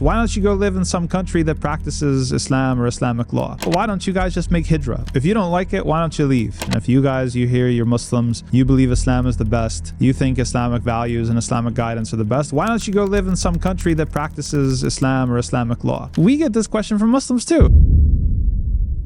Why don't you go live in some country that practices Islam or Islamic law? Why don't you guys just make hijrah? If you don't like it, why don't you leave? And if you guys, you hear you're Muslims, you believe Islam is the best, you think Islamic values and Islamic guidance are the best, why don't you go live in some country that practices Islam or Islamic law? We get this question from Muslims too.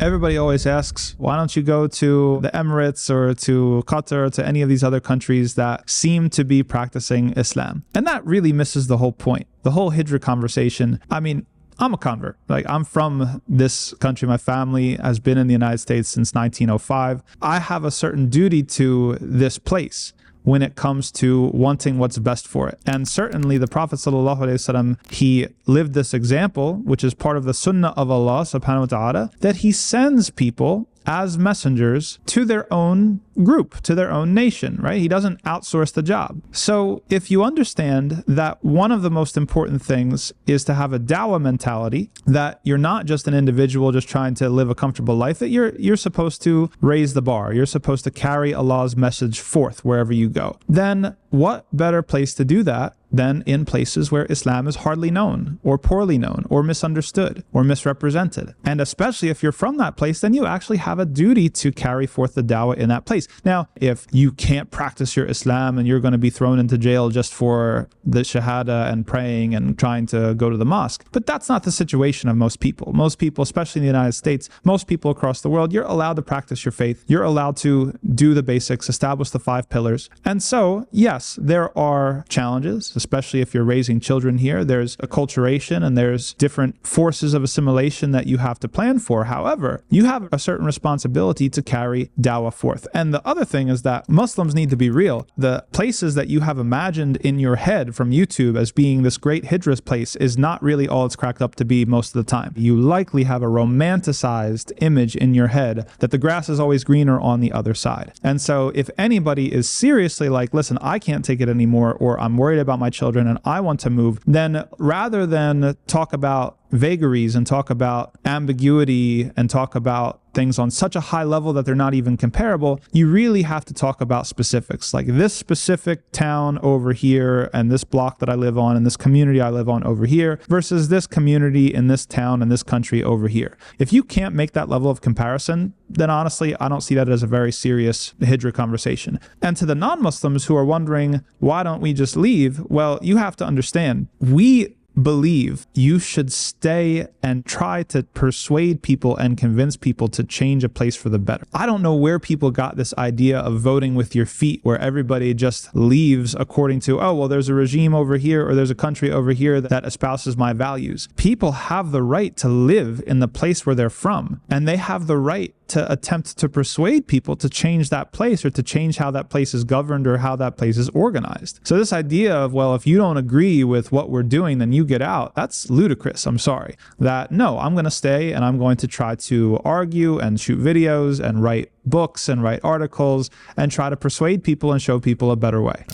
Everybody always asks, why don't you go to the Emirates or to Qatar or to any of these other countries that seem to be practicing Islam? And that really misses the whole point. The whole hijrah conversation, I mean, I'm a convert. Like, I'm from this country. My family has been in the United States since 1905. I have a certain duty to this place when it comes to wanting what's best for it. And certainly the Prophet ﷺ, he lived this example, which is part of the sunnah of Allah subhanahu wa ta'ala, that he sends people as messengers to their own group, to their own nation, right? He doesn't outsource the job. So if you understand that one of the most important things is to have a dawah mentality, that you're not just an individual just trying to live a comfortable life, that you're supposed to raise the bar, you're supposed to carry Allah's message forth wherever you go, then what better place to do that than in places where Islam is hardly known or poorly known or misunderstood or misrepresented? And especially if you're from that place, then you actually have a duty to carry forth the dawah in that place. Now, if you can't practice your Islam and you're going to be thrown into jail just for the shahada and praying and trying to go to the mosque, but that's not the situation of most people. Most people, especially in the United States, most people across the world, you're allowed to practice your faith. You're allowed to do the basics, establish the 5 pillars. And so, yes, there are challenges, especially if you're raising children here. There's acculturation and there's different forces of assimilation that you have to plan for. However, you have a certain responsibility to carry dawah forth. And the other thing is that Muslims need to be real. The places that you have imagined in your head from YouTube as being this great hijrah place is not really all it's cracked up to be most of the time. You likely have a romanticized image in your head that the grass is always greener on the other side. And so if anybody is seriously like, listen, I can't take it anymore, or I'm worried about my children and I want to move, then rather than talk about vagaries and talk about ambiguity and talk about things on such a high level that they're not even comparable, you really have to talk about specifics, like this specific town over here and this block that I live on and this community I live on over here versus this community in this town and this country over here. If you can't make that level of comparison, then honestly, I don't see that as a very serious hijrah conversation. And to the non-Muslims who are wondering, why don't we just leave? Well, you have to understand, we believe you should stay and try to persuade people and convince people to change a place for the better. I don't know where people got this idea of voting with your feet, where everybody just leaves according to, oh, well, there's a regime over here or there's a country over here that espouses my values. People have the right to live in the place where they're from, and they have the right to attempt to persuade people to change that place or to change how that place is governed or how that place is organized. So this idea of, well, if you don't agree with what we're doing, then you get out, that's ludicrous. I'm sorry. That, no, I'm going to stay and I'm going to try to argue and shoot videos and write books and write articles and try to persuade people and show people a better way.